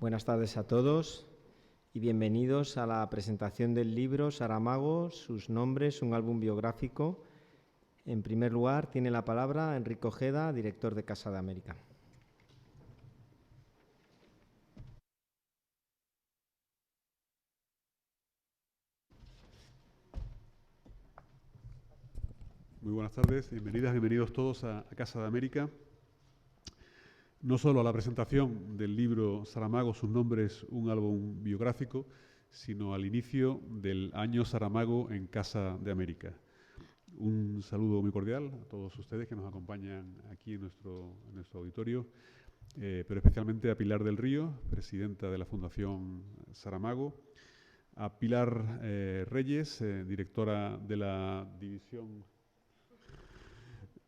Buenas tardes a todos y bienvenidos a la presentación del libro Saramago, sus nombres, un álbum biográfico. En primer lugar, tiene la palabra Enrique Ojeda, director de Casa de América. Muy buenas tardes, bienvenidos todos a Casa de América. No solo a la presentación del libro Saramago, sus nombres, un álbum biográfico, sino al inicio del año Saramago en Casa de América. Un saludo muy cordial a todos ustedes que nos acompañan aquí en nuestro auditorio, pero especialmente a Pilar del Río, presidenta de la Fundación Saramago, a Pilar Reyes, directora de la división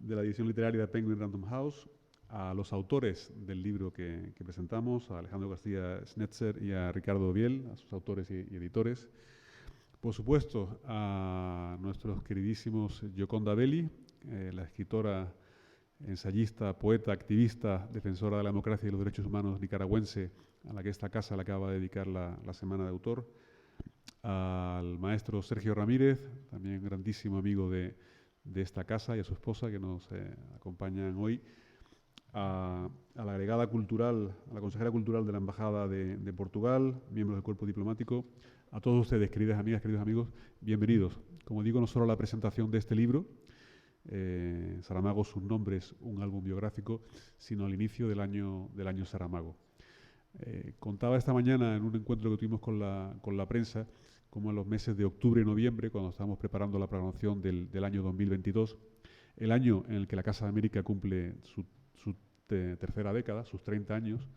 literaria de Penguin Random House, a los autores del libro que presentamos, a Alejandro García Schnetzer y a Ricardo Biel, a sus autores y editores. Por supuesto, a nuestros queridísimos Gioconda Belli, la escritora, ensayista, poeta, activista, defensora de la democracia y los derechos humanos nicaragüense, a la que esta casa le acaba de dedicar la Semana de Autor. Al maestro Sergio Ramírez, también grandísimo amigo de esta casa, y a su esposa que nos acompañan hoy, a la agregada cultural, a la consejera cultural de la Embajada de Portugal, miembros del cuerpo diplomático, a todos ustedes, queridas amigas, queridos amigos, bienvenidos. Como digo, no solo a la presentación de este libro, Saramago, sus nombres, un álbum biográfico, sino al inicio del año Saramago. Contaba esta mañana en un encuentro que tuvimos con la prensa, como en los meses de octubre y noviembre, cuando estábamos preparando la programación del año 2022, el año en el que la Casa de América cumple su tercera década, sus 30 años.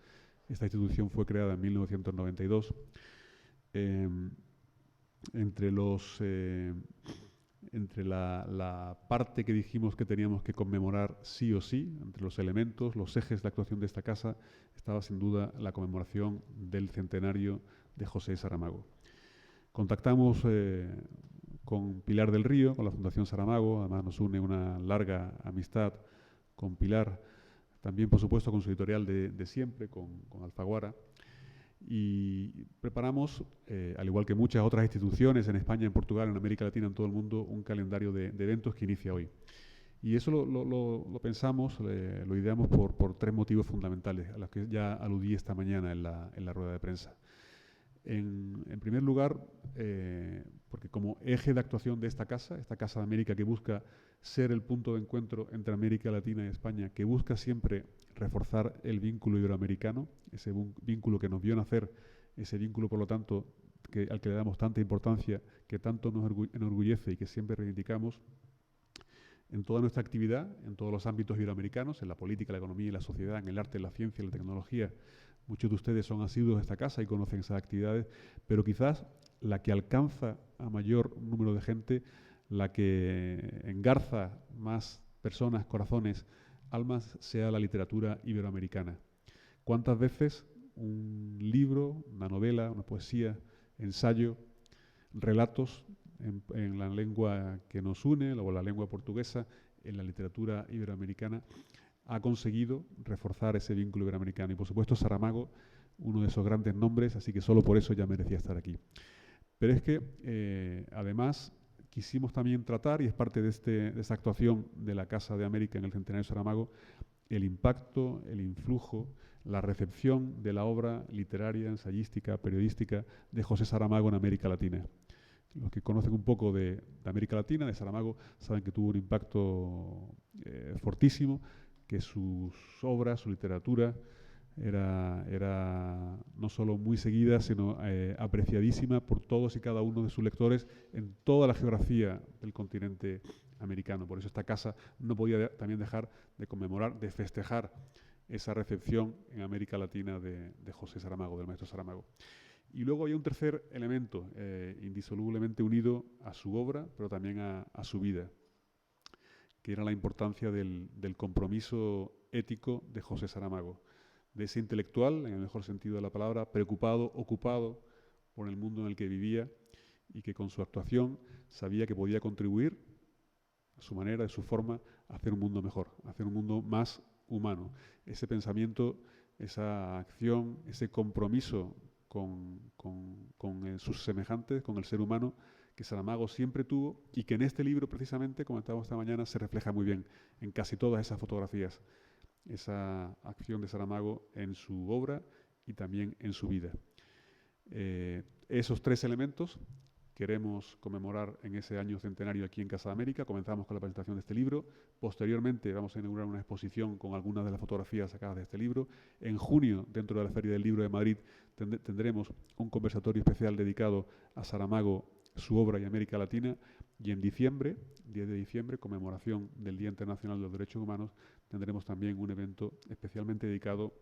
Esta institución fue creada en 1992. Entre la parte que dijimos que teníamos que conmemorar sí o sí, entre los elementos, los ejes de actuación de esta casa, estaba sin duda la conmemoración del centenario de José Saramago. Contactamos con Pilar del Río, con la Fundación Saramago, además nos une una larga amistad con Pilar, también por supuesto con su editorial de siempre, con Alfaguara, y preparamos, al igual que muchas otras instituciones en España, en Portugal, en América Latina, en todo el mundo, un calendario de eventos que inicia hoy. Y eso lo pensamos, lo ideamos por tres motivos fundamentales, a los que ya aludí esta mañana en la rueda de prensa. En primer lugar, porque como eje de actuación de esta Casa de América, que busca ser el punto de encuentro entre América Latina y España, que busca siempre reforzar el vínculo iberoamericano, ese vínculo que nos vio nacer, ese vínculo, por lo tanto, al que le damos tanta importancia, que tanto nos enorgullece y que siempre reivindicamos, en toda nuestra actividad, en todos los ámbitos iberoamericanos, en la política, la economía y la sociedad, en el arte, la ciencia y la tecnología. Muchos de ustedes son asiduos de esta casa y conocen esas actividades, pero quizás la que alcanza a mayor número de gente, la que engarza más personas, corazones, almas, sea la literatura iberoamericana. ¿Cuántas veces un libro, una novela, una poesía, ensayo, relatos en la lengua que nos une, o la lengua portuguesa, en la literatura iberoamericana, ha conseguido reforzar ese vínculo iberoamericano? Y por supuesto Saramago, uno de esos grandes nombres, así que solo por eso ya merecía estar aquí. Pero es que además quisimos también tratar, y es parte de esta actuación de la Casa de América en el centenario de Saramago, el impacto, el influjo, la recepción de la obra literaria, ensayística, periodística de José Saramago en América Latina. Los que conocen un poco de América Latina, de Saramago, saben que tuvo un impacto fortísimo, que sus obras, su literatura, era no solo muy seguida, sino apreciadísima por todos y cada uno de sus lectores en toda la geografía del continente americano. Por eso esta casa no podía también dejar de conmemorar, de festejar esa recepción en América Latina de José Saramago, del maestro Saramago. Y luego hay un tercer elemento indisolublemente unido a su obra, pero también a su vida, que era la importancia del compromiso ético de José Saramago, de ese intelectual, en el mejor sentido de la palabra, preocupado, ocupado por el mundo en el que vivía, y que con su actuación sabía que podía contribuir a su manera, de su forma, a hacer un mundo mejor, a hacer un mundo más humano. Ese pensamiento esa acción, ese compromiso con sus semejantes, con el ser humano, que Saramago siempre tuvo y que en este libro, precisamente, comentábamos esta mañana, se refleja muy bien en casi todas esas fotografías, esa acción de Saramago en su obra y también en su vida. Esos tres elementos queremos conmemorar en ese año centenario aquí en Casa de América. Comenzamos con la presentación de este libro. Posteriormente vamos a inaugurar una exposición con algunas de las fotografías sacadas de este libro. En junio, dentro de la Feria del Libro de Madrid, tendremos un conversatorio especial dedicado a Saramago, su obra y América Latina. Y en diciembre, 10 de diciembre, conmemoración del Día Internacional de los Derechos Humanos, tendremos también un evento especialmente dedicado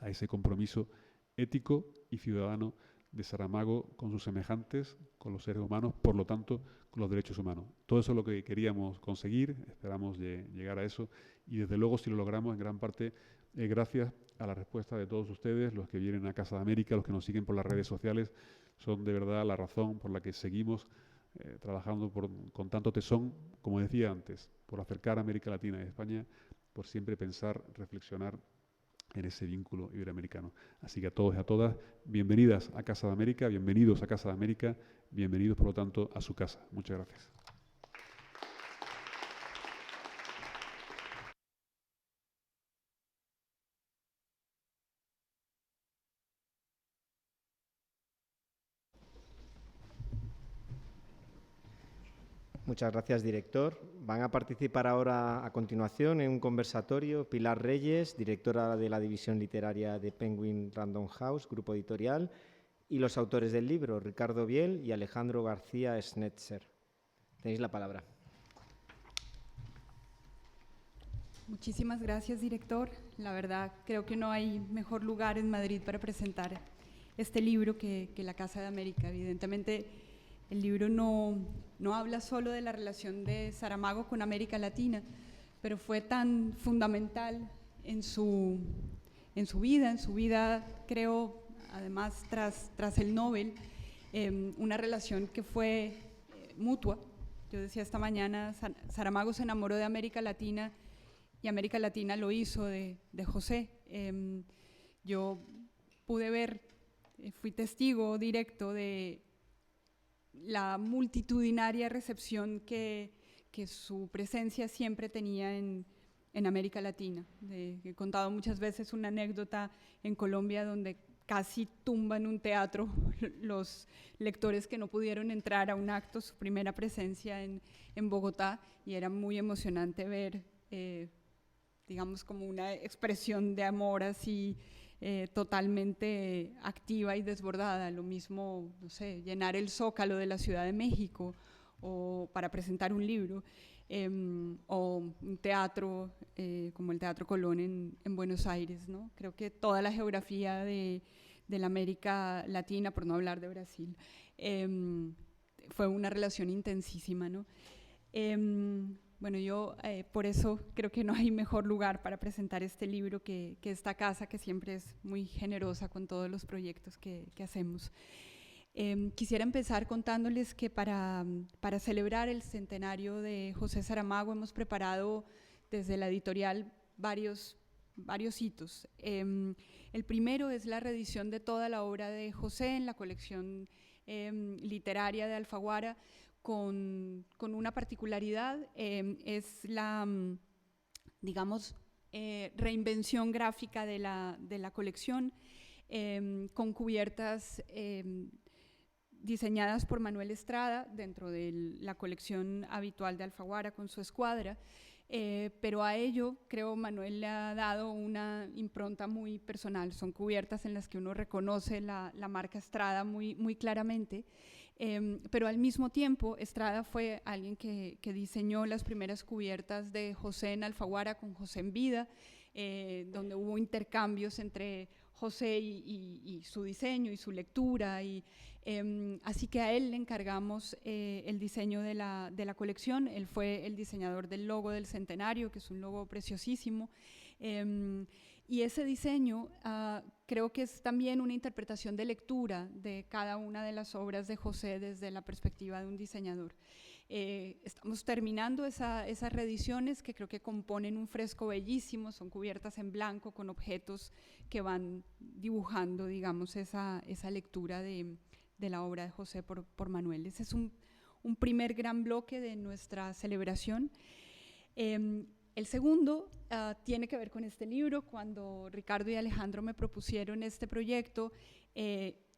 a ese compromiso ético y ciudadano de Saramago con sus semejantes, con los seres humanos, por lo tanto, con los derechos humanos. Todo eso es lo que queríamos conseguir, esperamos llegar a eso y desde luego si lo logramos en gran parte gracias a la respuesta de todos ustedes, los que vienen a Casa de América, los que nos siguen por las redes sociales, son de verdad la razón por la que seguimos trabajando con tanto tesón, como decía antes, por acercar a América Latina y España, por siempre pensar, reflexionar en ese vínculo iberoamericano. Así que a todos y a todas, bienvenidas a Casa de América, bienvenidos a Casa de América, bienvenidos por lo tanto a su casa. Muchas gracias. Muchas gracias, director. Van a participar ahora a continuación en un conversatorio Pilar Reyes, directora de la división literaria de Penguin Random House, grupo editorial, y los autores del libro, Ricardo Biel y Alejandro García Schnetzer. Tenéis la palabra. Muchísimas gracias, director. La verdad, creo que no hay mejor lugar en Madrid para presentar este libro que la Casa de América. Evidentemente, el libro no habla solo de la relación de Saramago con América Latina, pero fue tan fundamental en su vida, creo, además tras el Nobel, una relación que fue mutua. Yo decía esta mañana, Saramago se enamoró de América Latina y América Latina lo hizo de José. Yo pude ver, fui testigo directo de la multitudinaria recepción que su presencia siempre tenía en América Latina. He contado muchas veces una anécdota en Colombia donde casi tumban un teatro los lectores que no pudieron entrar a un acto, su primera presencia en Bogotá, y era muy emocionante ver, digamos, como una expresión de amor así totalmente activa y desbordada. Lo mismo, no sé, llenar el Zócalo de la Ciudad de México o para presentar un libro, o un teatro como el Teatro Colón en Buenos Aires, ¿no? Creo que toda la geografía de la América Latina, por no hablar de Brasil, fue una relación intensísima, ¿no? Bueno, yo por eso creo que no hay mejor lugar para presentar este libro que esta casa, que siempre es muy generosa con todos los proyectos que hacemos. Quisiera empezar contándoles que para celebrar el centenario de José Saramago hemos preparado desde la editorial varios hitos. El primero es la reedición de toda la obra de José en la colección literaria de Alfaguara, con una particularidad, es la, digamos, reinvención gráfica de la colección, con cubiertas diseñadas por Manuel Estrada dentro de la colección habitual de Alfaguara con su escuadra, pero a ello creo Manuel le ha dado una impronta muy personal. Son cubiertas en las que uno reconoce la marca Estrada muy claramente, pero al mismo tiempo Estrada fue alguien que diseñó las primeras cubiertas de José en Alfaguara con José en vida, donde hubo intercambios entre José y su diseño y su lectura, y así que a él le encargamos el diseño de la colección. Él fue el diseñador del logo del centenario, que es un logo preciosísimo, y ese diseño creo que es también una interpretación de lectura de cada una de las obras de José desde la perspectiva de un diseñador. Estamos terminando esas reediciones que creo que componen un fresco bellísimo, son cubiertas en blanco con objetos que van dibujando, digamos, esa lectura de la obra de José por Manuel. Ese es un primer gran bloque de nuestra celebración. El segundo tiene que ver con este libro. Cuando Ricardo y Alejandro me propusieron este proyecto,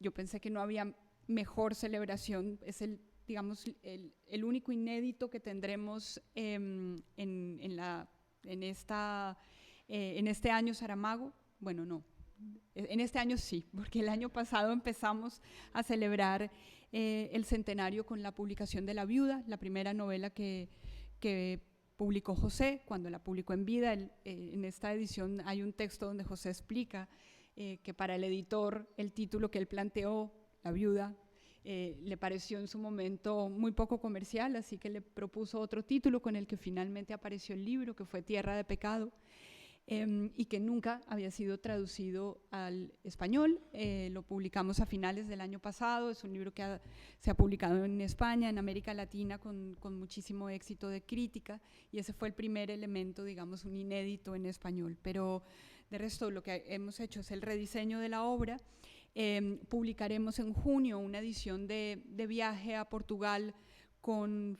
yo pensé que no había mejor celebración. Es digamos, el único inédito que tendremos en este año Saramago. Bueno, no, en este año sí, porque el año pasado empezamos a celebrar el centenario con la publicación de La Viuda, la primera novela que publicó José cuando la publicó en vida. En esta edición hay un texto donde José explica que para el editor el título que él planteó, La Viuda, le pareció en su momento muy poco comercial, así que le propuso otro título con el que finalmente apareció el libro, que fue Tierra de Pecado, y que nunca había sido traducido al español. Lo publicamos a finales del año pasado. Es un libro que se ha publicado en España, en América Latina, con muchísimo éxito de crítica, y ese fue el primer elemento, digamos, un inédito en español. Pero de resto lo que hemos hecho es el rediseño de la obra. Publicaremos en junio una edición de viaje a Portugal con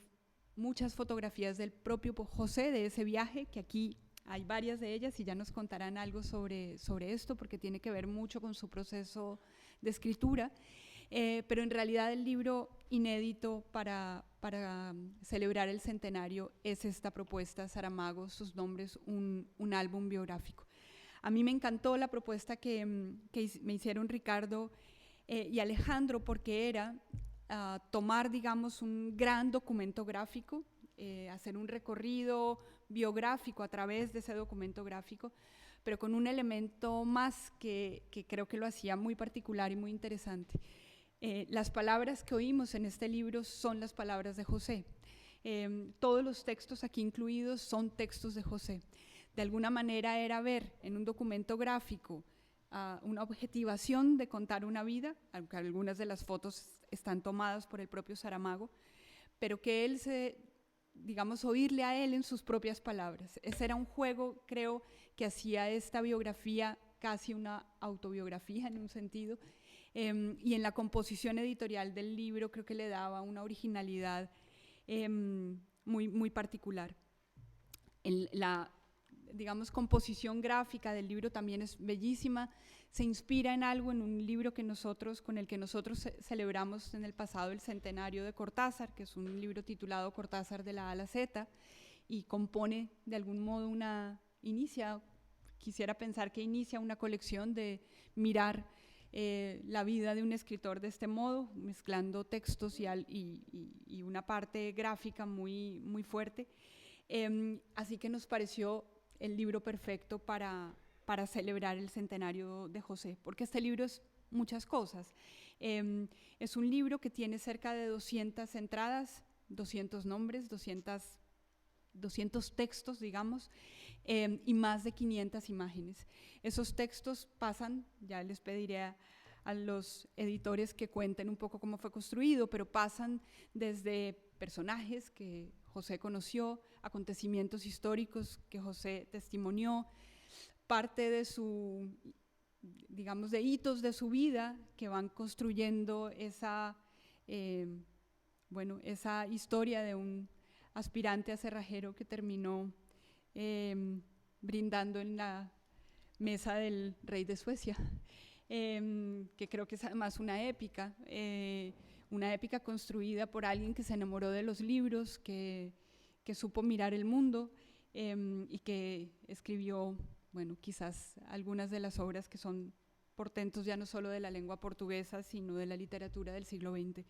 muchas fotografías del propio José de ese viaje, que aquí hay varias de ellas y ya nos contarán algo sobre esto, porque tiene que ver mucho con su proceso de escritura. Pero en realidad el libro inédito para celebrar el centenario es esta propuesta, Saramago, sus nombres, un álbum biográfico. A mí me encantó la propuesta que me hicieron Ricardo y Alejandro, porque era tomar, digamos, un gran documento gráfico, hacer un recorrido biográfico a través de ese documento gráfico, pero con un elemento más que creo que lo hacía muy particular y muy interesante. Las palabras que oímos en este libro son las palabras de José. Todos los textos aquí incluidos son textos de José. De alguna manera era ver en un documento gráfico una objetivación de contar una vida, aunque algunas de las fotos están tomadas por el propio Saramago, pero que él digamos, oírle a él en sus propias palabras. Ese era un juego, creo, que hacía esta biografía casi una autobiografía en un sentido, y en la composición editorial del libro creo que le daba una originalidad muy, muy particular. La, digamos, composición gráfica del libro también es bellísima. Se inspira en algo, en un libro con el que nosotros celebramos en el pasado el centenario de Cortázar, que es un libro titulado Cortázar de la A a la Z, y compone de algún modo quisiera pensar que inicia una colección de mirar la vida de un escritor de este modo, mezclando textos y una parte gráfica muy, muy fuerte. Así que nos pareció el libro perfecto para celebrar el centenario de José, porque este libro es muchas cosas. Es un libro que tiene cerca de 200 entradas, 200 nombres, 200 textos, digamos, y más de 500 imágenes. Esos textos pasan, ya les pediré a los editores que cuenten un poco cómo fue construido, pero pasan desde personajes que José conoció, acontecimientos históricos que José testimonió, parte de digamos, de hitos de su vida que van construyendo esa historia de un aspirante a cerrajero que terminó brindando en la mesa del rey de Suecia, que creo que es además una épica construida por alguien que se enamoró de los libros, que supo mirar el mundo y que escribió, bueno, quizás algunas de las obras que son portentos ya no solo de la lengua portuguesa, sino de la literatura del siglo XX.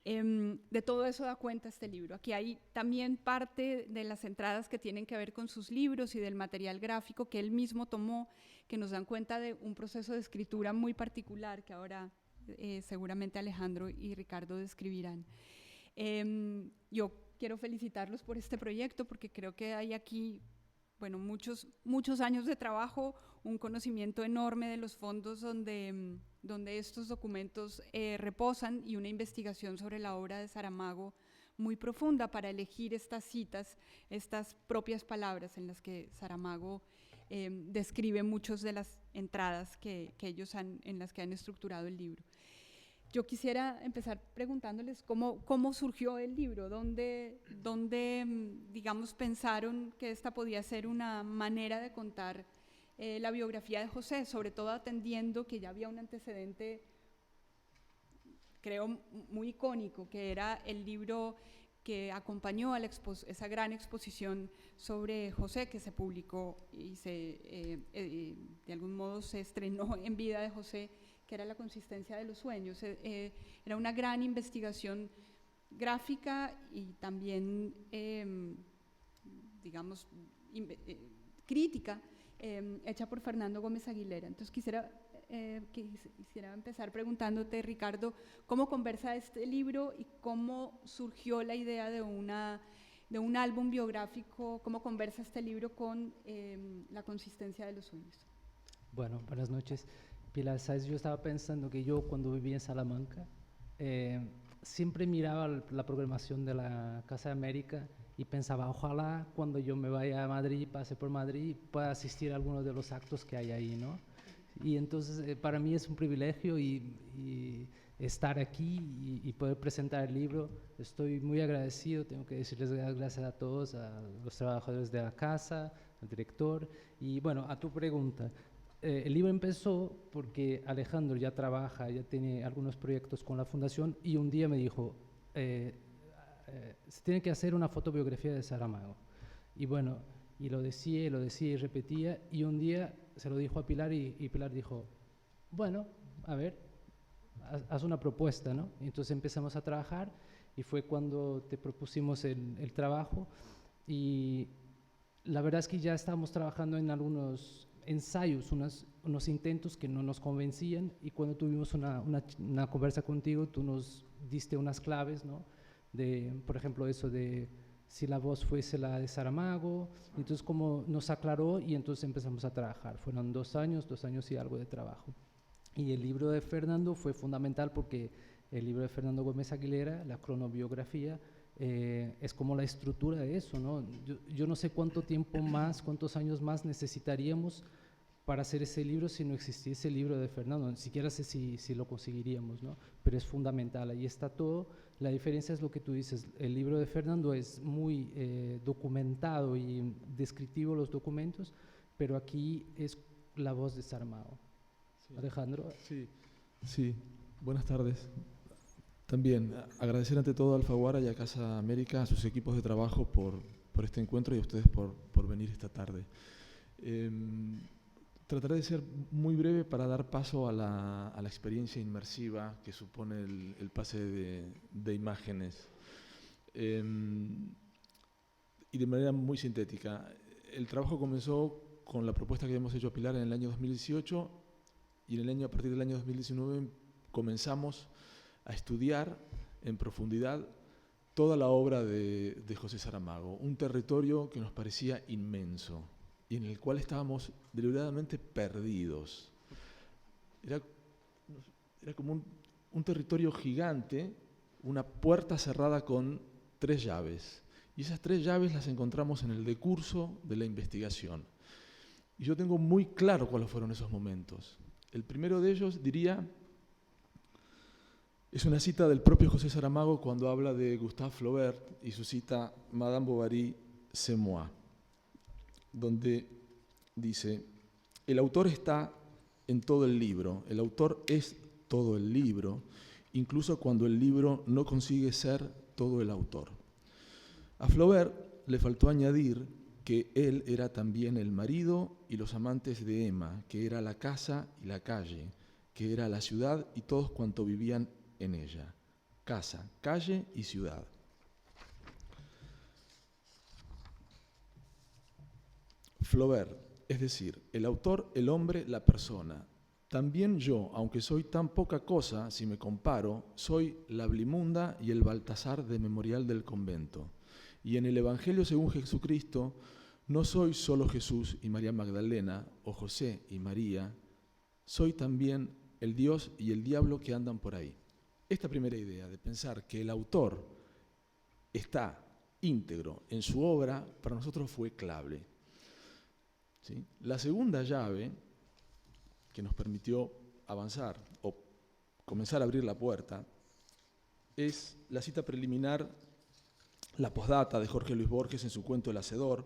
De todo eso da cuenta este libro. Aquí hay también parte de las entradas que tienen que ver con sus libros y del material gráfico que él mismo tomó, que nos dan cuenta de un proceso de escritura muy particular que ahora seguramente Alejandro y Ricardo describirán. Yo quiero felicitarlos por este proyecto porque creo que hay aquí, bueno, muchos años de trabajo, un conocimiento enorme de los fondos donde estos documentos reposan, y una investigación sobre la obra de Saramago muy profunda para elegir estas citas, estas propias palabras en las que Saramago describe muchas de las entradas que ellos en las que han estructurado el libro. Yo quisiera empezar preguntándoles cómo surgió el libro, dónde, digamos, pensaron que esta podía ser una manera de contar la biografía de José, sobre todo atendiendo que ya había un antecedente, creo, muy icónico, que era el libro que acompañó a esa gran exposición sobre José que se publicó y de algún modo se estrenó en vida de José, que era La consistencia de los sueños. Era una gran investigación gráfica y también, digamos, crítica, hecha por Fernando Gómez Aguilera. Entonces quisiera empezar preguntándote, Ricardo, ¿cómo conversa este libro y cómo surgió la idea de un álbum biográfico? ¿Cómo conversa este libro con La consistencia de los sueños? Bueno, buenas noches. Pilar, ¿sabes? Yo estaba pensando que yo cuando vivía en Salamanca siempre miraba la programación de la Casa de América y pensaba, ojalá cuando yo me vaya a Madrid, pase por Madrid, pueda asistir a algunos de los actos que hay ahí, ¿no? Y entonces para mí es un privilegio y estar aquí y poder presentar el libro. Estoy muy agradecido, tengo que decirles gracias a todos, a los trabajadores de la casa, al director. Y bueno, a tu pregunta, el libro empezó porque Alejandro ya trabaja, ya tiene algunos proyectos con la fundación y un día me dijo, se tiene que hacer una fotobiografía de Saramago. Y bueno, y lo decía y repetía, y un día se lo dijo a Pilar y Pilar dijo, bueno, a ver, haz una propuesta, ¿no? Y entonces empezamos a trabajar y fue cuando te propusimos el trabajo y la verdad es que ya estábamos trabajando en algunos ensayos, unos intentos que no nos convencían y cuando tuvimos una conversa contigo tú nos diste unas claves, ¿no? Por ejemplo, eso de si la voz fuese la de Saramago, entonces como nos aclaró y entonces empezamos a trabajar. Fueron 2 años y algo de trabajo. Y el libro de Fernando fue fundamental porque el libro de Fernando Gómez Aguilera, la cronobiografía, es como la estructura de eso, ¿no? Yo no sé cuántos años más necesitaríamos para hacer ese libro si no existiese el libro de Fernando, ni siquiera sé si lo conseguiríamos, ¿no? Pero es fundamental, ahí está todo. La diferencia es lo que tú dices, el libro de Fernando es muy documentado y descriptivo los documentos, pero aquí es la voz de Saramago. Sí. Alejandro. Sí, buenas tardes. También agradecer ante todo a Alfaguara y a Casa América, a sus equipos de trabajo por este encuentro y a ustedes por venir esta tarde. Trataré de ser muy breve para dar paso a la experiencia inmersiva que supone el pase de imágenes. Y de manera muy sintética, el trabajo comenzó con la propuesta que habíamos hecho a Pilar en el año 2018 y a partir del año 2019 comenzamos a estudiar en profundidad toda la obra de José Saramago, un territorio que nos parecía inmenso y en el cual estábamos deliberadamente perdidos. Era como un territorio gigante, una puerta cerrada con 3 llaves. Y esas 3 llaves las encontramos en el decurso de la investigación. Y yo tengo muy claro cuáles fueron esos momentos. El primero de ellos, diría, es una cita del propio José Saramago cuando habla de Gustave Flaubert y su cita Madame Bovary, c'est moi, donde dice, el autor está en todo el libro, el autor es todo el libro, incluso cuando el libro no consigue ser todo el autor. A Flaubert le faltó añadir que él era también el marido y los amantes de Emma, que era la casa y la calle, que era la ciudad y todos cuantos vivían en ella. Casa, calle y ciudad. Flaubert, es decir, el autor, el hombre, la persona. También yo, aunque soy tan poca cosa, si me comparo, soy la Blimunda y el Baltasar de Memorial del Convento. Y en el Evangelio según Jesucristo, no soy solo Jesús y María Magdalena, o José y María, soy también el Dios y el diablo que andan por ahí. Esta primera idea de pensar que el autor está íntegro en su obra, para nosotros fue clave. ¿Sí? La segunda llave que nos permitió avanzar o comenzar a abrir la puerta es la cita preliminar, la postdata de Jorge Luis Borges en su cuento El Hacedor,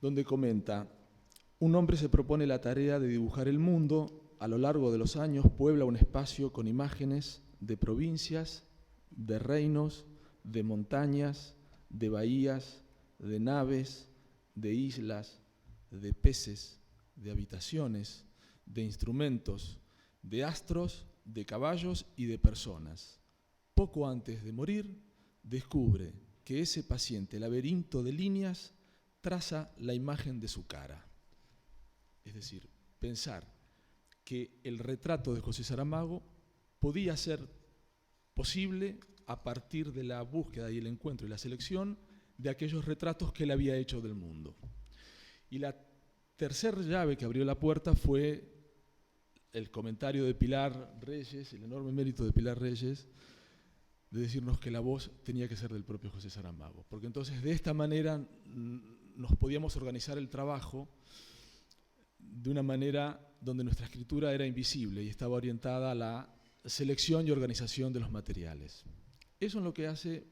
donde comenta: un hombre se propone la tarea de dibujar el mundo, a lo largo de los años puebla un espacio con imágenes de provincias, de reinos, de montañas, de bahías, de naves, de islas, de peces, de habitaciones, de instrumentos, de astros, de caballos y de personas. Poco antes de morir, descubre que ese paciente laberinto de líneas traza la imagen de su cara. Es decir, pensar que el retrato de José Saramago podía ser posible a partir de la búsqueda y el encuentro y la selección de aquellos retratos que él había hecho del mundo. Y la tercera llave que abrió la puerta fue el comentario de Pilar Reyes, el enorme mérito de Pilar Reyes, de decirnos que la voz tenía que ser del propio José Saramago, porque entonces de esta manera nos podíamos organizar el trabajo de una manera donde nuestra escritura era invisible y estaba orientada a la selección y organización de los materiales. Eso es lo que hace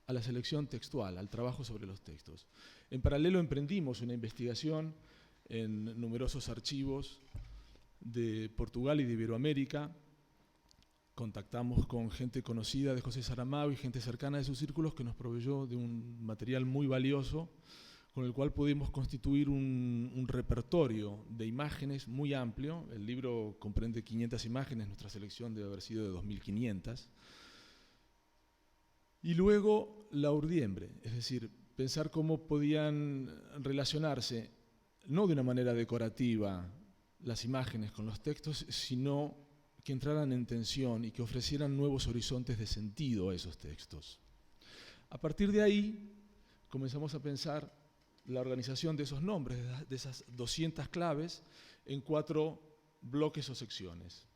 a la selección textual, al trabajo sobre los textos. En paralelo emprendimos una investigación en numerosos archivos de Portugal y de Iberoamérica. Contactamos con gente conocida de José Saramago y gente cercana de sus círculos que nos proveyó de un material muy valioso con el cual pudimos constituir un repertorio de imágenes muy amplio. El libro comprende 500 imágenes, nuestra selección debe haber sido de 2.500. Y luego la urdiembre, es decir, pensar cómo podían relacionarse, no de una manera decorativa, las imágenes con los textos, sino que entraran en tensión y que ofrecieran nuevos horizontes de sentido a esos textos. A partir de ahí comenzamos a pensar la organización de esos nombres, de esas 200 claves, en 4 bloques o secciones.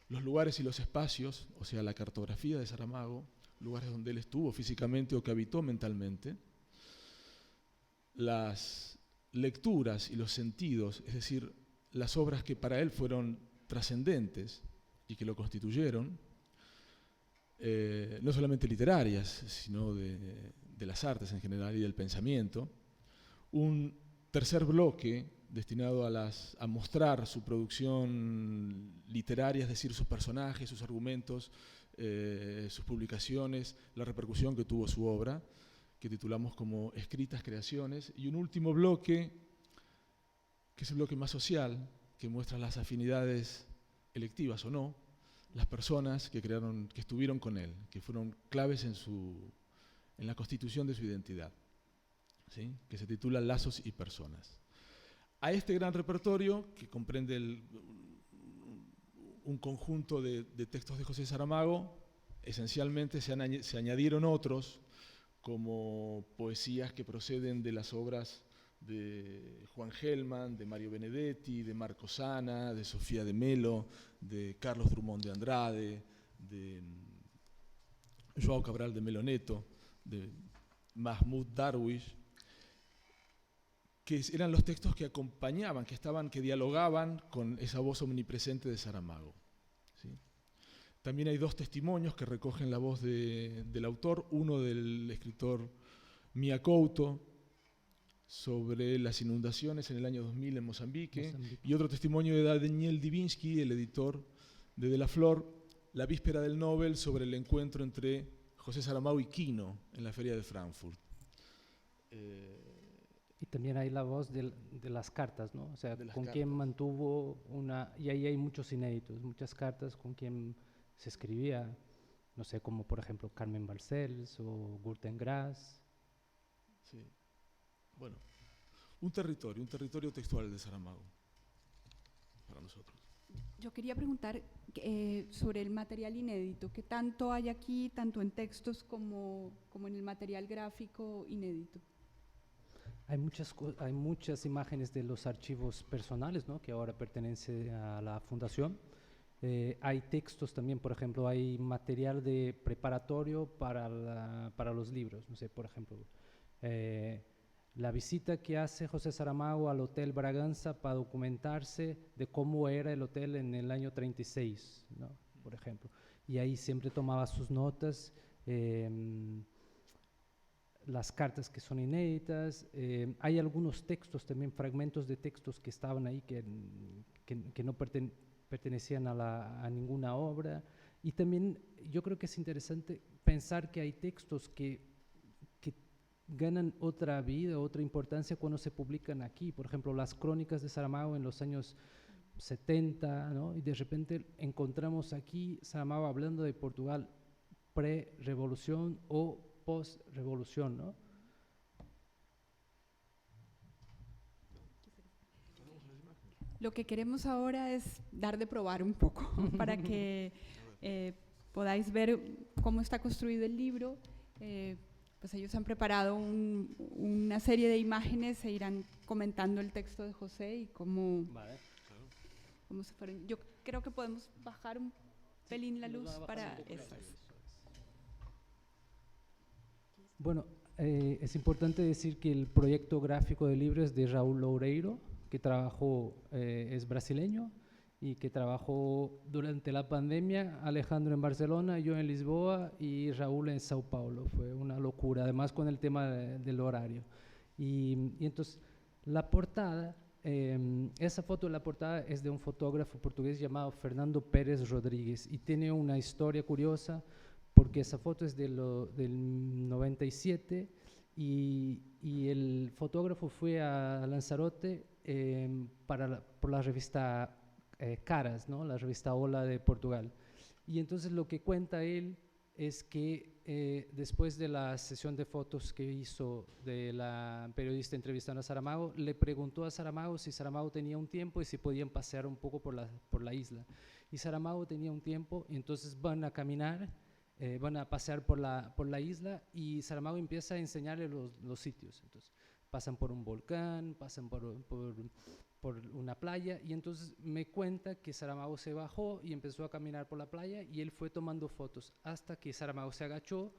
Los lugares y los espacios, o sea, la cartografía de Saramago, lugares donde él estuvo físicamente o que habitó mentalmente. Las lecturas y los sentidos, es decir, las obras que para él fueron trascendentes y que lo constituyeron, no solamente literarias, sino de las artes en general y del pensamiento. Un tercer bloque destinado a mostrar su producción literaria, es decir, sus personajes, sus argumentos, sus publicaciones, la repercusión que tuvo su obra, que titulamos como Escritas Creaciones. Y un último bloque, que es el bloque más social, que muestra las afinidades electivas o no, las personas que estuvieron con él, que fueron claves en la constitución de su identidad, ¿sí? Que se titula Lazos y Personas. A este gran repertorio, que comprende un conjunto de textos de José Saramago, esencialmente se añadieron otros, como poesías que proceden de las obras de Juan Gelman, de Mario Benedetti, de Marco Sana, de Sofía de Melo, de Carlos Drummond de Andrade, de João Cabral de Meloneto, de Mahmoud Darwish, que eran los textos que acompañaban, que dialogaban con esa voz omnipresente de Saramago, ¿sí? También hay 2 testimonios que recogen la voz del autor, uno del escritor Mia Couto sobre las inundaciones en el año 2000 en Mozambique, y otro testimonio de Daniel Divinsky, el editor de La Flor, la víspera del Nobel, sobre el encuentro entre José Saramago y Quino en la feria de Frankfurt. Y también hay la voz de las cartas, ¿no? O sea, con quien mantuvo y ahí hay muchos inéditos, muchas cartas con quien se escribía, no sé, como por ejemplo Carmen Balcells o Gürten Grass. Sí. Bueno, un territorio textual de Saramago para nosotros. Yo quería preguntar sobre el material inédito, ¿qué tanto hay aquí, tanto en textos como en el material gráfico inédito? Hay muchas imágenes de los archivos personales, ¿no? Que ahora pertenece a la fundación, Hay textos también, por ejemplo, hay material de preparatorio para los libros. No sé, por ejemplo, la visita que hace José Saramago al Hotel Braganza para documentarse de cómo era el hotel en el año 36, ¿no? Por ejemplo. Y ahí siempre tomaba sus notas, las cartas que son inéditas. Hay algunos textos también, fragmentos de textos que estaban ahí que no pertenecían a ninguna obra. Y también yo creo que es interesante pensar que hay textos que ganan otra vida, otra importancia cuando se publican aquí. Por ejemplo, las crónicas de Saramago en los años 70, ¿no? Y de repente encontramos aquí Saramago hablando de Portugal pre-revolución o post-revolución, ¿no? Lo que queremos ahora es dar de probar un poco para que podáis ver cómo está construido el libro. Pues ellos han preparado una serie de imágenes e irán comentando el texto de José y cómo se fueron. Yo creo que podemos bajar un pelín la luz para estas. Bueno, es importante decir que el proyecto gráfico del libro es de Raúl Loureiro, que trabajó, es brasileño y que trabajó durante la pandemia, Alejandro en Barcelona, yo en Lisboa y Raúl en Sao Paulo. Fue una locura, además con el tema del horario. Y entonces la portada, esa foto de la portada es de un fotógrafo portugués llamado Fernando Pérez Rodríguez y tiene una historia curiosa porque esa foto es del 97 y el fotógrafo fue a Lanzarote por la revista Caras, ¿no? La revista Hola de Portugal. Y entonces lo que cuenta él es que después de la sesión de fotos que hizo de la periodista entrevistando a Saramago, le preguntó a Saramago si Saramago tenía un tiempo y si podían pasear un poco por la isla. Y Saramago tenía un tiempo y entonces van a caminar, van a pasear por la isla y Saramago empieza a enseñarle los sitios. Entonces pasan por un volcán, pasan por una playa y entonces me cuenta que Saramago se bajó y empezó a caminar por la playa y él fue tomando fotos hasta que Saramago se agachó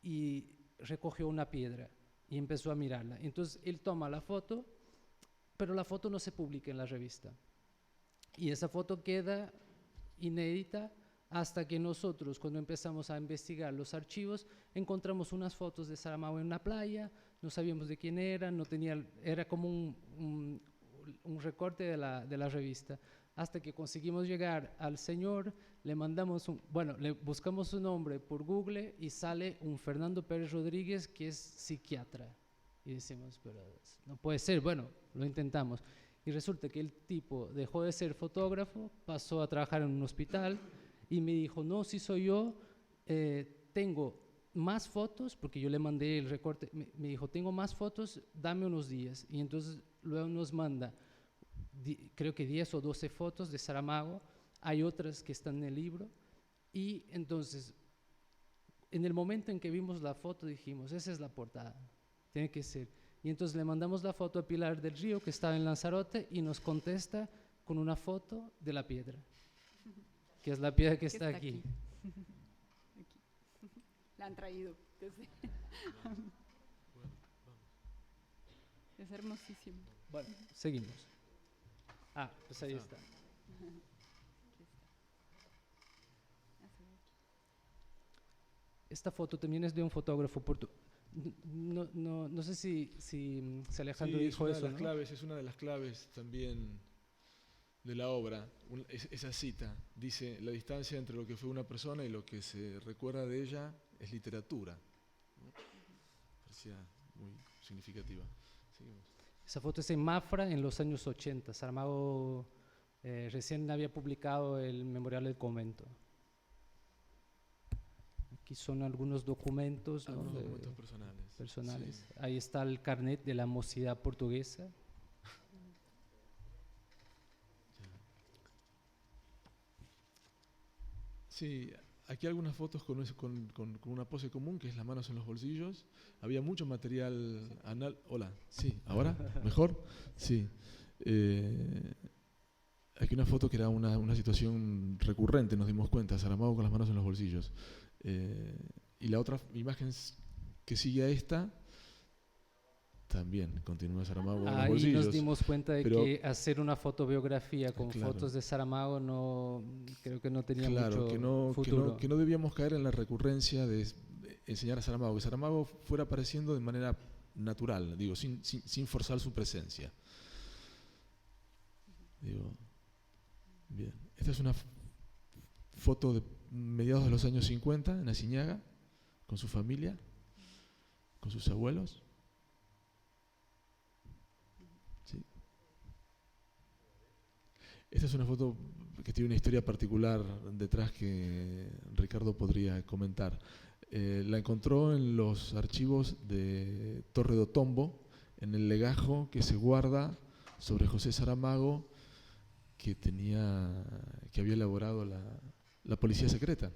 y recogió una piedra y empezó a mirarla. Entonces él toma la foto, pero la foto no se publica en la revista y esa foto queda inédita hasta que nosotros, cuando empezamos a investigar los archivos, encontramos unas fotos de Saramago en una playa, no sabíamos de quién era, era como un recorte de la revista, hasta que conseguimos llegar al señor, le mandamos le buscamos su nombre por Google y sale un Fernando Pérez Rodríguez que es psiquiatra. Y decimos, pero no puede ser, bueno, lo intentamos. Y resulta que el tipo dejó de ser fotógrafo, pasó a trabajar en un hospital y me dijo, no, sí soy yo, tengo más fotos, porque yo le mandé el recorte, me dijo, tengo más fotos, dame unos días. Y entonces luego nos manda, creo que 10 o 12 fotos de Saramago, hay otras que están en el libro, y entonces, en el momento en que vimos la foto dijimos, esa es la portada, tiene que ser. Y entonces le mandamos la foto a Pilar del Río, que estaba en Lanzarote, y nos contesta con una foto de la piedra, que es la piedra que está aquí. La han traído. Es hermosísimo. Bueno, seguimos. Pues ahí está. Esta foto también es de un fotógrafo portugués. No sé si Alejandro dijo eso, ¿no? Es una de las claves también de la obra, esa cita. Dice, la distancia entre lo que fue una persona y lo que se recuerda de ella es literatura. Parecía muy significativa. Seguimos. Esa foto es en Mafra en los años 80. Saramago recién había publicado el Memorial del Convento. Aquí son algunos documentos, ¿no? Documentos personales. Sí. Ahí está el carnet de la Mocidad Portuguesa. Sí, aquí algunas fotos con una pose común, que es las manos en los bolsillos. Había mucho material anal. Hola, sí, ¿ahora? ¿Mejor? Sí. Aquí una foto que era una situación recurrente, nos dimos cuenta, Saramago con las manos en los bolsillos. Y la otra imagen que sigue a esta, también continúa Saramago en los Ahí bolsillos. nos dimos cuenta de pero- que hacer una fotobiografía con Claro. fotos de Saramago creo que no tenía Claro, mucho futuro. que no debíamos caer en la recurrencia de enseñar a Saramago, que Saramago fuera apareciendo de manera natural, digo, sin forzar su presencia. Digo, bien. Esta es una foto de mediados de los años 50 en Aciñaga, con su familia, con sus abuelos. Sí. Esta es una foto que tiene una historia particular detrás que Ricardo podría comentar. La encontró en los archivos de Torre do Tombo, en el legajo que se guarda sobre José Saramago que había elaborado la policía secreta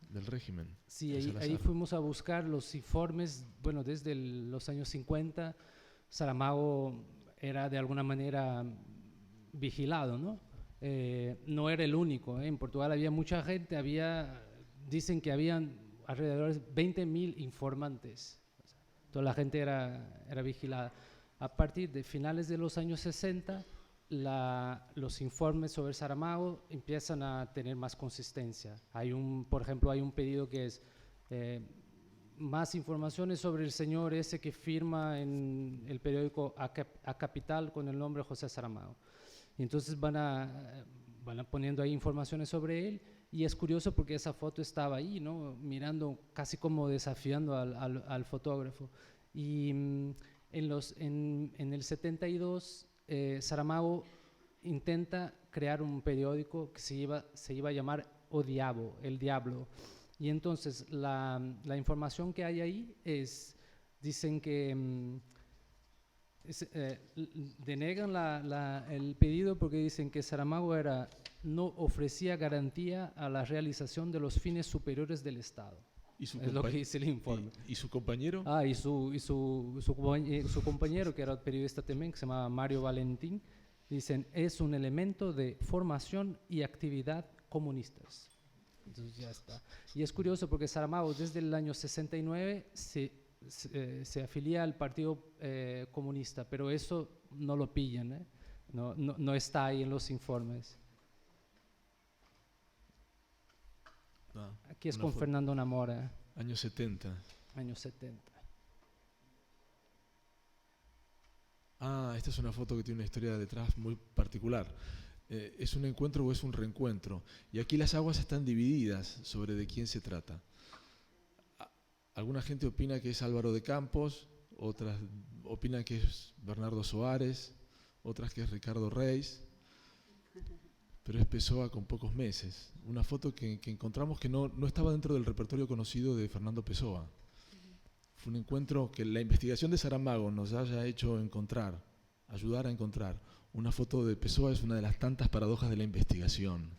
del régimen. Sí, de ahí Salazar. fuimos a buscar los informes, bueno, desde los años 50, Saramago era de alguna manera vigilado, ¿no? No era el único, ¿eh? En Portugal había mucha gente, dicen que habían alrededor de 20.000 informantes, o sea, toda la gente era vigilada. A partir de finales de los años 60, los informes sobre Saramago empiezan a tener más consistencia. Por ejemplo, hay un pedido que es más informaciones sobre el señor ese que firma en el periódico A Capital con el nombre José Saramago. Y entonces van poniendo ahí informaciones sobre él, y es curioso porque esa foto estaba ahí, ¿no? Mirando, casi como desafiando al fotógrafo. Y en el 72, Saramago intenta crear un periódico que se iba a llamar O Diabo, El Diablo. Y entonces la información que hay ahí dicen que denegan el pedido porque dicen que Saramago no ofrecía garantía a la realización de los fines superiores del Estado. ¿Y su Es lo que dice el informe. ¿Y su compañero? Y su compañero, que era periodista también, que se llamaba Mario Valentín, dicen, es un elemento de formación y actividad comunistas. Entonces ya está. Y es curioso porque Saramago desde el año 69 se afilia al Partido Comunista, pero eso no lo pillan, ¿eh? No está ahí en los informes. Aquí es con Fernando Namora. Años 70. Años 70. Esta es una foto que tiene una historia detrás muy particular. ¿Es un encuentro o es un reencuentro? Y aquí las aguas están divididas sobre de quién se trata. Alguna gente opina que es Álvaro de Campos, otras opinan que es Bernardo Soares, otras que es Ricardo Reis, pero es Pessoa con pocos meses. Una foto que encontramos que no estaba dentro del repertorio conocido de Fernando Pessoa. Fue un encuentro que la investigación de Saramago nos haya hecho ayudar a encontrar. Una foto de Pessoa es una de las tantas paradojas de la investigación.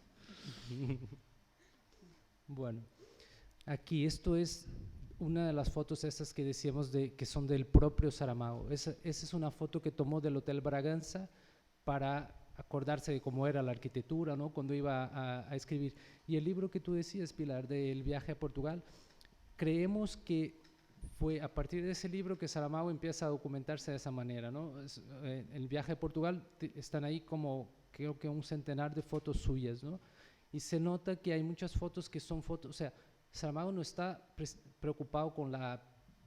Bueno, aquí esto es una de las fotos estas que decíamos que son del propio Saramago. Esa es una foto que tomó del Hotel Braganza para acordarse de cómo era la arquitectura, ¿no? Cuando iba a escribir. Y el libro que tú decías, Pilar, del viaje a Portugal, creemos que fue a partir de ese libro que Saramago empieza a documentarse de esa manera, ¿no? El viaje a Portugal están ahí como creo que un centenar de fotos suyas, ¿no? Y se nota que hay muchas fotos que son fotos, o sea, Saramago no está preocupado con la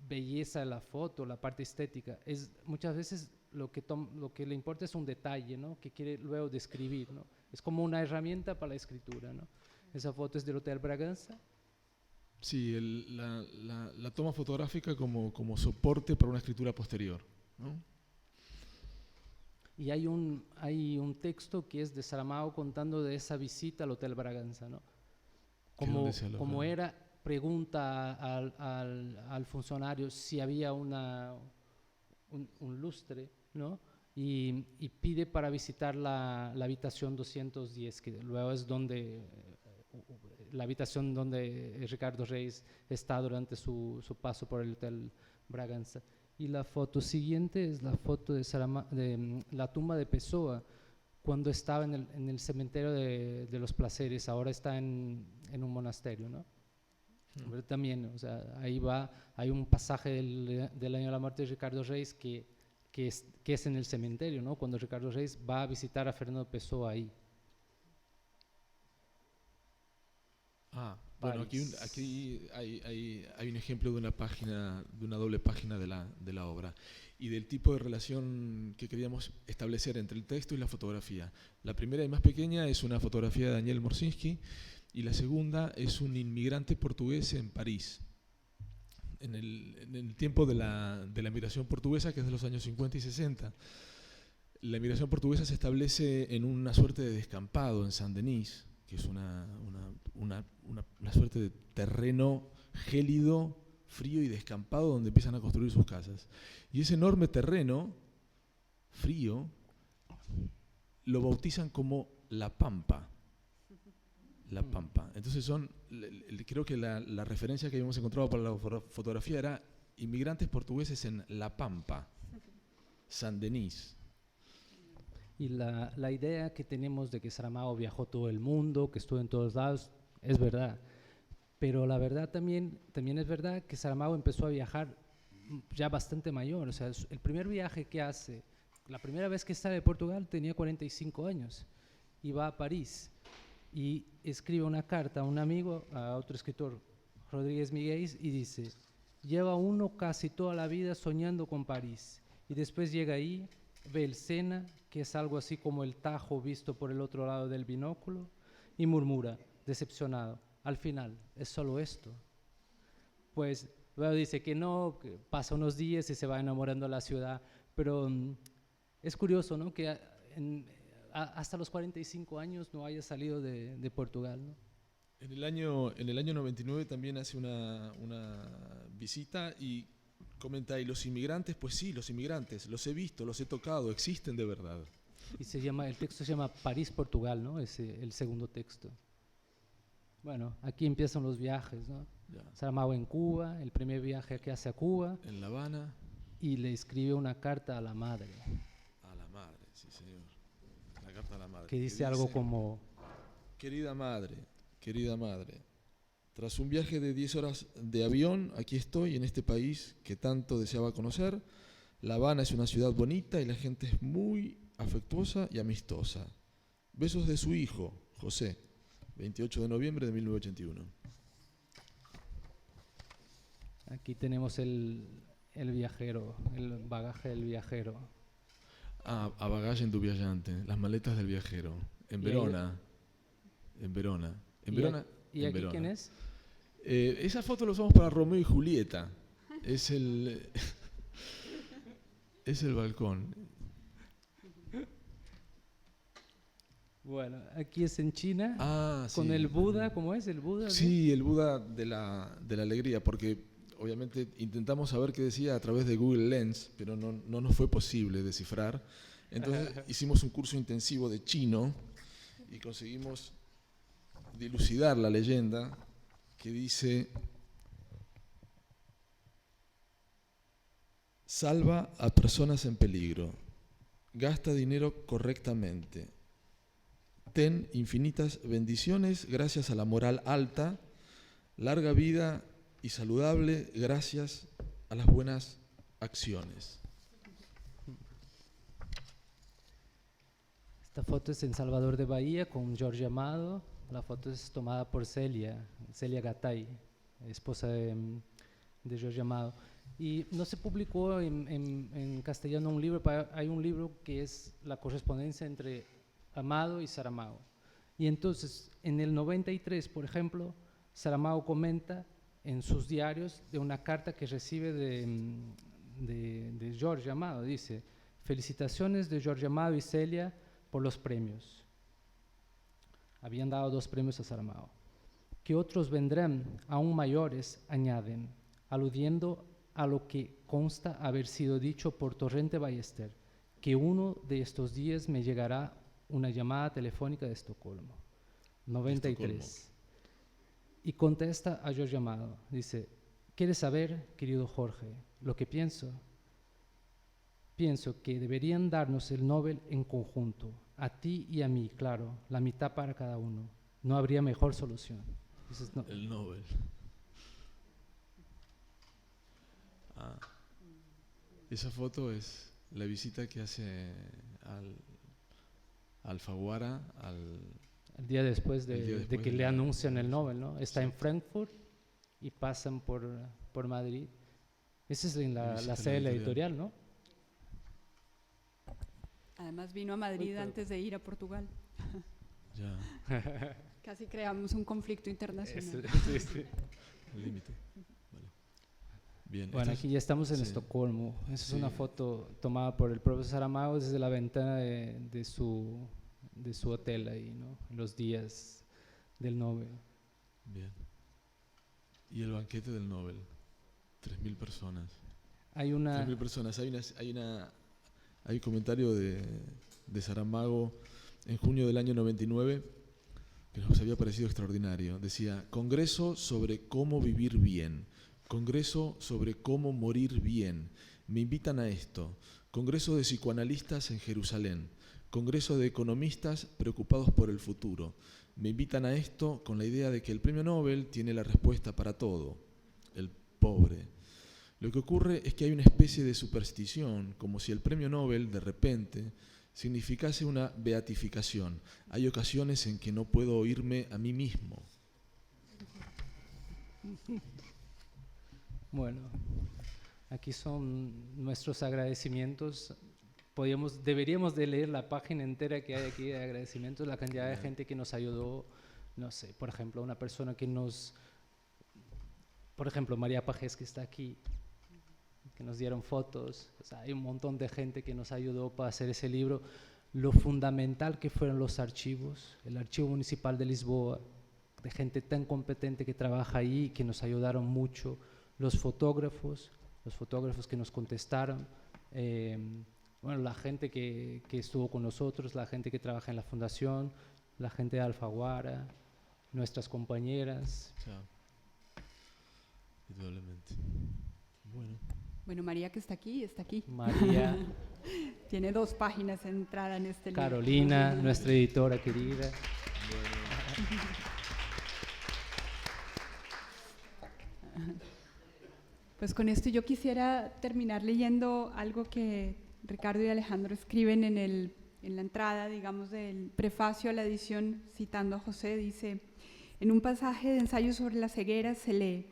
belleza de la foto, la parte estética. Muchas veces lo que le importa es un detalle, ¿no? Que quiere luego describir, ¿no? Es como una herramienta para la escritura, ¿no? Esa foto es del Hotel Braganza. Sí, la toma fotográfica como soporte para una escritura posterior, ¿no? Y hay un texto que es de Saramago contando de esa visita al Hotel Braganza, ¿no? Como era, pregunta al funcionario si había un lustre, ¿no? Y pide para visitar la habitación 210, que luego es la habitación donde Ricardo Reis está durante su paso por el Hotel Braganza. Y la foto siguiente es la foto de la tumba de Pessoa, cuando estaba en el cementerio de los placeres, ahora está en un monasterio, ¿no? Pero también, o sea, ahí hay un pasaje del año de la muerte de Ricardo Reis que es en el cementerio, ¿no? Cuando Ricardo Reis va a visitar a Fernando Pessoa ahí. Bueno, aquí hay un ejemplo de una página, de una doble página de la obra y del tipo de relación que queríamos establecer entre el texto y la fotografía. La primera y más pequeña es una fotografía de Daniel Morsinski y la segunda es un inmigrante portugués en París. En el tiempo de la migración portuguesa, que es de los años 50 y 60. La inmigración portuguesa se establece en una suerte de descampado en Saint-Denis, que es una suerte de terreno gélido, frío y descampado donde empiezan a construir sus casas. Y ese enorme terreno frío lo bautizan como La Pampa. La Pampa. Entonces creo que la referencia que habíamos encontrado para la fotografía era inmigrantes portugueses en La Pampa, Saint-Denis. Y la idea que tenemos de que Saramago viajó todo el mundo, que estuvo en todos lados, es verdad. Pero la verdad también es verdad que Saramago empezó a viajar ya bastante mayor. O sea, el primer viaje que hace, la primera vez que sale de Portugal tenía 45 años y va a París y escribe una carta a un amigo, a otro escritor, Rodríguez Miguel, y dice: lleva uno casi toda la vida soñando con París y después llega ahí, ve el Sena, que es algo así como el Tajo visto por el otro lado del binóculo, y murmura, decepcionado: al final, ¿es solo esto? Pues luego dice que no, que pasa unos días y se va enamorando de la ciudad, pero es curioso, ¿no? Que hasta los 45 años no haya salido de Portugal, ¿no? En el año 99 también hace una visita y comenta: ¿y los inmigrantes? Pues sí, los inmigrantes, los he visto, los he tocado, existen de verdad. Y el texto se llama París, Portugal, ¿no? Es el segundo texto. Bueno, aquí empiezan los viajes, ¿no? Ya. Saramago en Cuba, el primer viaje que hace a Cuba. En La Habana. Y le escribe una carta a la madre. A la madre, sí señor. La carta a la madre. Que dice algo como: querida madre, tras un viaje de 10 horas de avión, aquí estoy en este país que tanto deseaba conocer. La Habana es una ciudad bonita y la gente es muy afectuosa y amistosa. Besos de su hijo, José, 28 de noviembre de 1981. Aquí tenemos el viajero, el bagaje del viajero. A bagaje do viajante, las maletas del viajero, en Verona. En Verona. ¿Y aquí quién es? Esa foto la usamos para Romeo y Julieta. Es el balcón. Bueno, aquí es en China, con sí. el Buda. ¿Cómo es el Buda? Sí, el Buda de la alegría, porque obviamente intentamos saber qué decía a través de Google Lens, pero no nos fue posible descifrar. Entonces hicimos un curso intensivo de chino y conseguimos dilucidar la leyenda que dice: salva a personas en peligro, gasta dinero correctamente, ten infinitas bendiciones gracias a la moral alta, larga vida y saludable gracias a las buenas acciones. Esta foto es en Salvador de Bahía con Jorge Amado. La foto es tomada por Celia Gatay, esposa de Jorge Amado. Y no se publicó en castellano un libro, hay un libro que es la correspondencia entre Amado y Saramago. Y entonces, en el 93, por ejemplo, Saramago comenta en sus diarios de una carta que recibe de Jorge Amado. Dice: felicitaciones de Jorge Amado y Celia por los premios. Habían dado 2 premios a Saramago. Que otros vendrán aún mayores, añaden, aludiendo a lo que consta haber sido dicho por Torrente Ballester, que uno de estos días me llegará una llamada telefónica de Estocolmo. 93. Y contesta a Jorge Amado, dice: ¿quieres saber, querido Jorge, lo que pienso? Pienso que deberían darnos el Nobel en conjunto, a ti y a mí, claro, la mitad para cada uno. No habría mejor solución. Dices, no. El Nobel. Esa foto es la visita que hace al Alfaguara, El día después El día de después que de le la- anuncian el Nobel, ¿no? Está Sí. en Frankfurt y pasan por Madrid. Esa es en La visita la a la sede de la editorial. editorial, ¿no? Además vino a Madrid pero- antes de ir a Portugal. ya, Casi creamos un conflicto internacional. Sí, sí. el límite. Vale. Bien. Bueno, esta es- aquí ya estamos en sí. Estocolmo. Esa es Sí. una foto tomada por el profesor Saramago desde la ventana de su hotel ahí, ¿no? En los días del Nobel. Bien. Y el banquete del Nobel. 3.000 personas. Hay una... 3.000 personas. Hay un comentario de Saramago en junio del año 99 que nos había parecido extraordinario. Decía, Congreso sobre cómo vivir bien. Congreso sobre cómo morir bien. Me invitan a esto. Congreso de psicoanalistas en Jerusalén. Congreso de economistas preocupados por el futuro. Me invitan a esto con la idea de que el premio Nobel tiene la respuesta para todo. El pobre. Lo que ocurre es que hay una especie de superstición, como si el premio Nobel, de repente, significase una beatificación. Hay ocasiones en que no puedo oírme a mí mismo. Bueno, aquí son nuestros agradecimientos. Deberíamos de leer la página entera que hay aquí de agradecimientos, la cantidad de gente que nos ayudó, no sé, por ejemplo, una persona que por ejemplo, María Pajés, que está aquí, que nos dieron fotos. O sea, hay un montón de gente que nos ayudó para hacer ese libro. Lo fundamental que fueron los archivos, el Archivo Municipal de Lisboa, de gente tan competente que trabaja ahí, que nos ayudaron mucho. Los fotógrafos que nos contestaron, bueno, la gente que estuvo con nosotros, la gente que trabaja en la fundación, la gente de Alfaguara, nuestras compañeras. O sea, indudablemente. Bueno. Bueno, María, que está aquí. María, Tiene 2 páginas de entrada en este libro. Carolina, nuestra editora querida. Pues con esto yo quisiera terminar leyendo algo que Ricardo y Alejandro escriben en la entrada, digamos, del prefacio a la edición, citando a José. Dice, en un pasaje de ensayo sobre la ceguera se lee,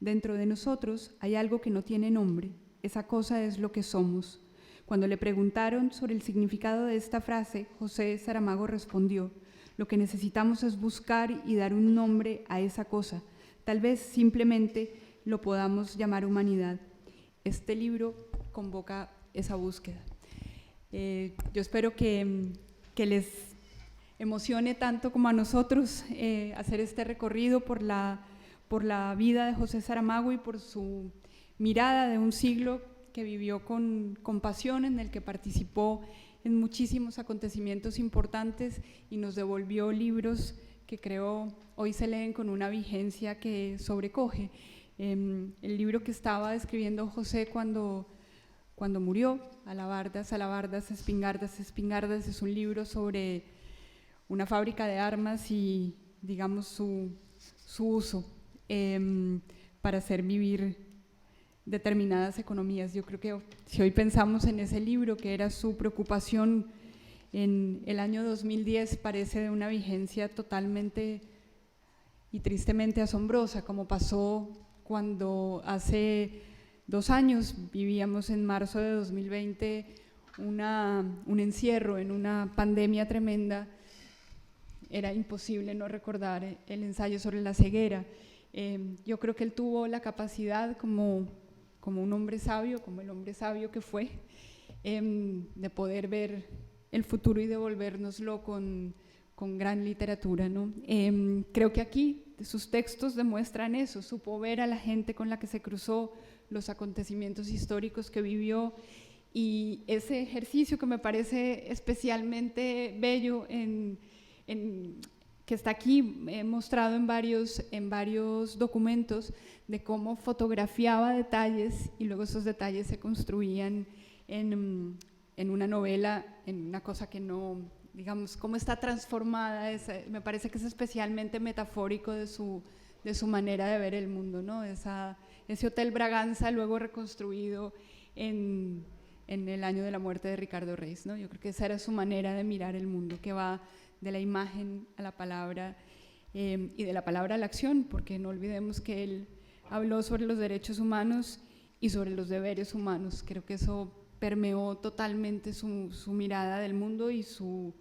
dentro de nosotros hay algo que no tiene nombre, esa cosa es lo que somos. Cuando le preguntaron sobre el significado de esta frase, José Saramago respondió, lo que necesitamos es buscar y dar un nombre a esa cosa, tal vez simplemente lo podamos llamar humanidad. Este libro convoca esa búsqueda. Yo espero que les emocione tanto como a nosotros hacer este recorrido por la vida de José Saramago y por su mirada de un siglo que vivió con pasión, en el que participó en muchísimos acontecimientos importantes y nos devolvió libros que creo hoy se leen con una vigencia que sobrecoge. El libro que estaba escribiendo José cuando murió, Alabardas, alabardas, espingardas, espingardas, es un libro sobre una fábrica de armas y, digamos, su uso para hacer vivir determinadas economías. Yo creo que si hoy pensamos en ese libro, que era su preocupación en el año 2010, parece de una vigencia totalmente y tristemente asombrosa, como pasó cuando hace 2 años vivíamos en marzo de 2020 un encierro en una pandemia tremenda. Era imposible no recordar el ensayo sobre la ceguera. Yo creo que él tuvo la capacidad como un hombre sabio, como el hombre sabio que fue, de poder ver el futuro y devolvérnoslo con gran literatura, ¿no? Creo que aquí sus textos demuestran eso, supo ver a la gente con la que se cruzó, los acontecimientos históricos que vivió, y ese ejercicio que me parece especialmente bello que está aquí mostrado en varios documentos, de cómo fotografiaba detalles y luego esos detalles se construían en una novela, en una cosa que no digamos, cómo está transformada, me parece que es especialmente metafórico de su manera de ver el mundo, ¿no? Ese Hotel Braganza luego reconstruido en el año de la muerte de Ricardo Reis, ¿no? Yo creo que esa era su manera de mirar el mundo, que va de la imagen a la palabra y de la palabra a la acción, porque no olvidemos que él habló sobre los derechos humanos y sobre los deberes humanos. Creo que eso permeó totalmente su mirada del mundo y su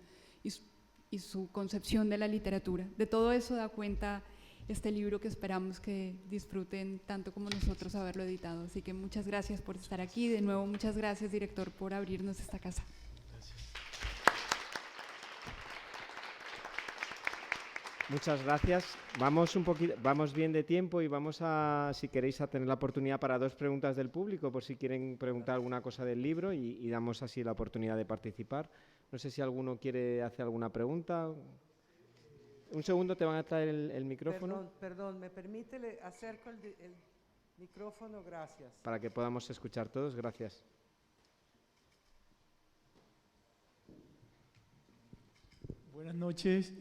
concepción de la literatura. De todo eso da cuenta este libro que esperamos que disfruten tanto como nosotros haberlo editado. Así que muchas gracias por estar aquí. De nuevo, muchas gracias, director, por abrirnos esta casa. Muchas gracias. Vamos bien de tiempo y vamos a, si queréis, a tener la oportunidad para 2 preguntas del público, por si quieren preguntar alguna cosa del libro y damos así la oportunidad de participar. No sé si alguno quiere hacer alguna pregunta. Un segundo, te van a traer el micrófono. Perdón, ¿me permite? Le acerco el micrófono, gracias. Para que podamos escuchar todos, gracias. Buenas noches.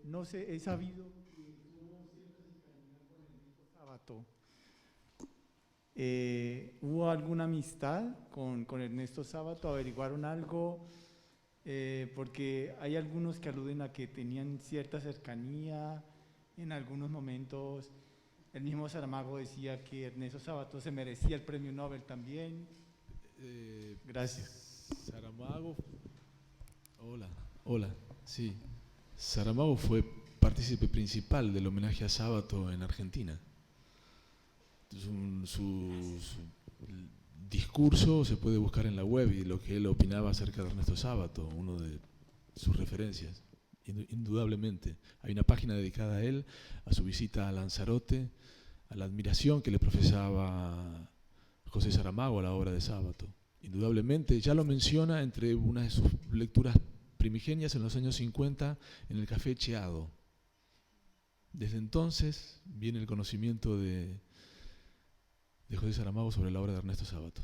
No sé, he sabido que hubo cierta cercanía con Ernesto Sábato. ¿Hubo alguna amistad con Ernesto Sábato? ¿Averiguaron algo? Porque hay algunos que aluden a que tenían cierta cercanía en algunos momentos. El mismo Saramago decía que Ernesto Sábato se merecía el premio Nobel también. Gracias. Saramago. Hola. Sí, Saramago fue partícipe principal del homenaje a Sábato en Argentina. Su discurso se puede buscar en la web y lo que él opinaba acerca de Ernesto Sábato, uno de sus referencias, indudablemente. Hay una página dedicada a él, a su visita a Lanzarote, a la admiración que le profesaba José Saramago a la obra de Sábato. Indudablemente, ya lo menciona entre una de sus lecturas primigenias en los años 50 en el Café Cheado. Desde entonces viene el conocimiento de José Saramago sobre la obra de Ernesto Sábato.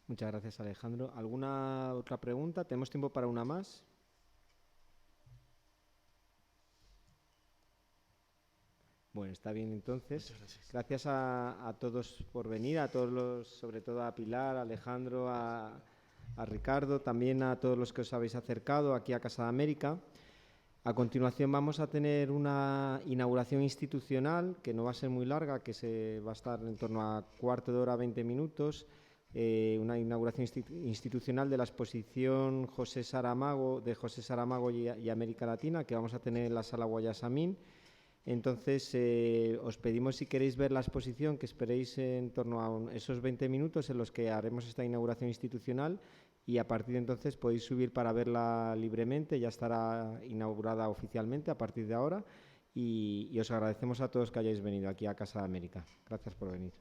Muchas gracias, Alejandro. ¿Alguna otra pregunta? ¿Tenemos tiempo para una más? Bueno, está bien entonces. Gracias a todos por venir, a todos sobre todo a Pilar, a Alejandro, a Ricardo, también a todos los que os habéis acercado aquí a Casa de América. A continuación vamos a tener una inauguración institucional que no va a ser muy larga, que se va a estar en torno a cuarto de hora, 20 minutos. Una inauguración institucional de la exposición de José Saramago y América Latina, que vamos a tener en la Sala Guayasamín. Entonces, os pedimos, si queréis ver la exposición, que esperéis en torno a esos 20 minutos en los que haremos esta inauguración institucional, y a partir de entonces podéis subir para verla libremente. Ya estará inaugurada oficialmente a partir de ahora, y os agradecemos a todos que hayáis venido aquí a Casa de América. Gracias por venir.